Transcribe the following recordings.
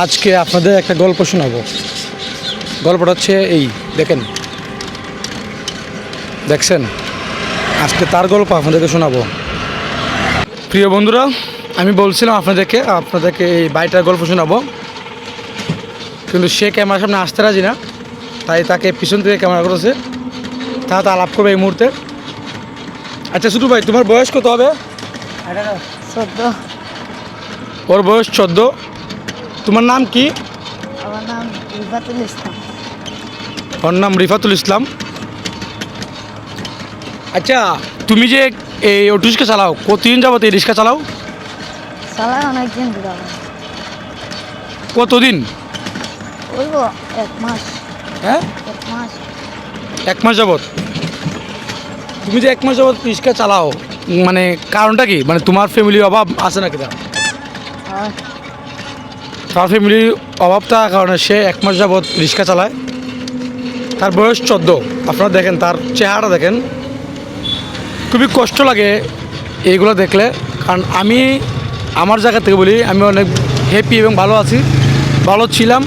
আজকে আপনাদের একটা গল্প শোনাবো। গল্পটা হচ্ছে এই দেখেন, দেখছেন, আজকে তার গল্প আপনাদেরকে শোনাবো। প্রিয় বন্ধুরা, আমি বলছিলাম আপনাদেরকে এই বাইটার গল্প শোনাবো, কিন্তু সে ক্যামেরার সামনে আসতে রাজি না, তাই তাকে পিছন থেকে ক্যামেরা করেছে, তা আলাপ করবে এই মুহূর্তে। আচ্ছা ছোটু ভাই, তোমার বয়স কত হবে? 14। ওর বয়স 14। তোমার নাম কি? আমার নাম রিফাতুল ইসলাম। ওর নাম রিফাতুল ইসলাম। আচ্ছা, তুমি যে এই অটো রিক্সা চালাও, কতদিন যাবত এই রিক্সা চালাও? চালাই অনেকদিন ধরে। কতদিন? ওইব 1 মাস। হ্যাঁ, 1 মাস। 1 মাস যাবত। তুমি যে 1 মাস যাবত রিক্সা চালাও, মানে কারণটা কি? মানে তোমার ফ্যামিলির অভাব আছে নাকি? হয়। তার ফ্যামিলির অভাব থাকার কারণে সে 1 মাস যাবত রিক্সা চালায়। তার বয়স 14। আপনারা দেখেন, তার চেহারাটা দেখেন, খুবই কষ্ট লাগে এইগুলো দেখলে। কারণ আমি আমার জায়গা থেকে বলি, আমি অনেক হ্যাপি এবং ভালো আছি, ভালো ছিলাম।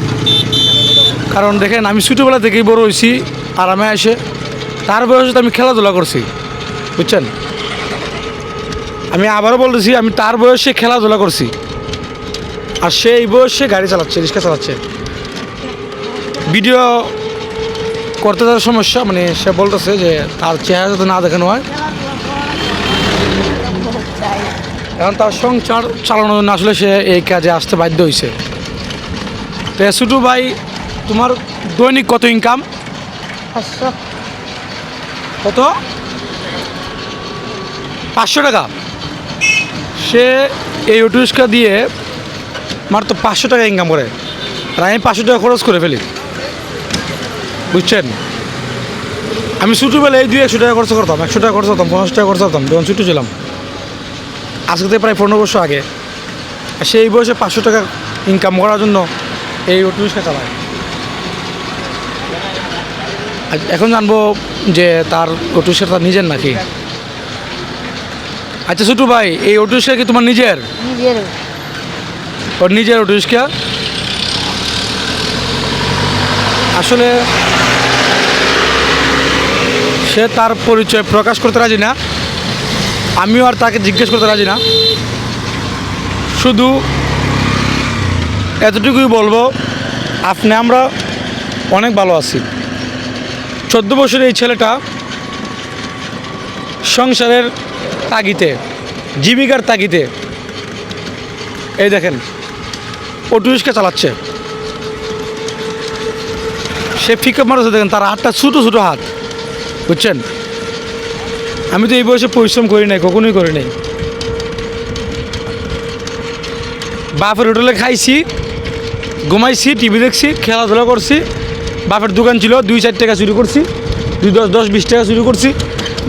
কারণ দেখেন, আমি ছোটোবেলা থেকেই বড় হয়েছি আরামে এসে। তার বয়সে আমি খেলাধুলা করছি, বুঝছেন? আমি আবারও বলতেছি, আমি তার বয়সে খেলাধুলা করছি, আর সে এই বয়সে গাড়ি চালাচ্ছে, রিক্সা চালাচ্ছে। ভিডিও করতে তার সমস্যা, মানে সে বলতেছে যে তার চেহারা যাতে না দেখানো হয়। এখন তার সংসার চালানোর জন্য আসলে সে এই কাজে আসতে বাধ্য হয়েছে। তো ছোটু ভাই, তোমার দৈনিক কত ইনকাম? 500। কত? 500 টাকা। সে এই অটো রিক্সা দিয়ে মাত্র 500 টাকা ইনকাম করে, আর আমি 500 টাকা খরচ করে ফেলি, বুঝছেন? আমি ছোটোবেলায় 200 টাকা খরচ করতাম, 100 টাকা খরচ করতাম, 50 টাকা খরচ করতাম যখন ছোটো ছিলাম, আজকে থেকে প্রায় 15 বছর আগে। আর সেই বয়সে 500 টাকা ইনকাম করার জন্য এই অটো রিক্সা চালায়। এখন জানবো যে তার অটো রিক্সা তার নিজের নাকি। আচ্ছা ছোটু ভাই, এই অটো রিক্সা কি তোমার নিজের? নিজের। ওর নিজের অটো রিক্সা। আসলে সে তার পরিচয় প্রকাশ করতে রাজি না, আমিও আর তাকে জিজ্ঞেস করতে রাজি না। শুধু এতটুকুই বলবো, আমরা অনেক ভালো আছি। 14 বছরের এই ছেলেটা সংসারের তাগিদে, জীবিকার তাগিদে এই দেখেন অটো রিক্সা চালাচ্ছে। সে পিকআপ মারছে, দেখেন তার হাতটা ছোটো ছোটো হাত, বুঝছেন? আমি তো এই বয়সে পরিশ্রম করি নাই, কখনোই করি নাই। বাপের হোটেলে খাইছি, ঘুমাইছি, টিভি দেখছি, খেলাধুলা করছি। বাপের দোকান ছিল, 2-4 টাকা চুরি করছি, 10-20 টাকা চুরি করছি।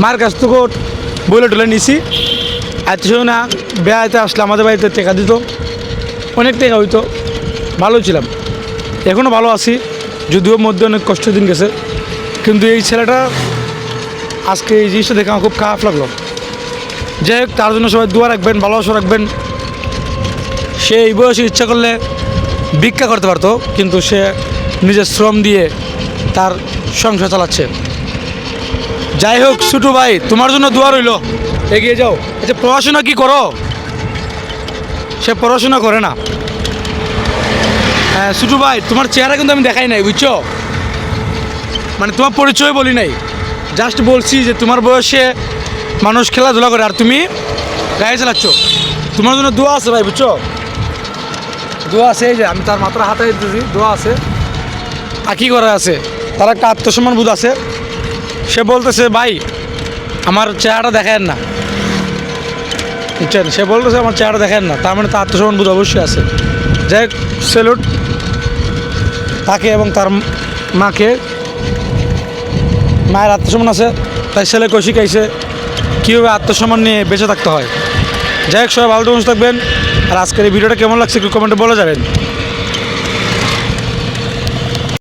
মার কাছ থেকেও বইলে টলে নিছি। আত্মীয় না বেড়াইতে আসলে আমাদের বাড়িতে টাকা দিত, অনেক টাকা হইতো, ভালো ছিলাম, এখনও ভালো আছি, যদিও মধ্যে অনেক কষ্টের দিন গেছে। কিন্তু এই ছেলেটা আজকে এই জিনিসটা দেখে আমার খুব খারাপ লাগলো। যাই হোক, তার জন্য সবাই দোয়া রাখবেন, ভালোবাসা রাখবেন। সে এই বয়সে ইচ্ছা করলে ভিক্ষা করতে পারতো, কিন্তু সে নিজের শ্রম দিয়ে তার সংসার চালাচ্ছে। যাই হোক ছোটু ভাই, তোমার জন্য দোয়া রইল, এগিয়ে যাও। আচ্ছা, পড়াশোনা কি করো? সে পড়াশোনা করে না। হ্যাঁ ছোটু ভাই, তোমার চেহারা কিন্তু আমি দেখাই নাই, বুঝছো? মানে তোমার পরিচয় বলি নাই, জাস্ট বলছি যে তোমার বয়সে মানুষ খেলাধুলা করে আর তুমি গাড়ি চালাচ্ছ। তোমার জন্য দোয়া আছে ভাই, বুঝছো? দোয়া আছে, এই যে আমি তার মাত্র হাতে দিতেছি, দোয়া আছে। আর কী করা আছে, তার একটা আত্মসম্মান বোধ আছে। সে বলতেছে ভাই আমার চেহারাটা দেখেন না, বুঝছেন? সে বলতেছে আমার চেহারা দেখেন না, তার মানে তার আত্মসম্মান বোধ অবশ্যই আছে। যাই হোক, স্যালুট তাকে এবং তার মাকে। মায়ের আত্মসম্মান আছে, তাই ছেলেকে শিখাইছে কীভাবে আত্মসম্মান নিয়ে বেঁচে থাকতে হয়। যাই হোক, সবাই ভালো থাকবেন। আর আজকের এই ভিডিওটা কেমন লাগছে একটু কমেন্টে বলে যাবেন।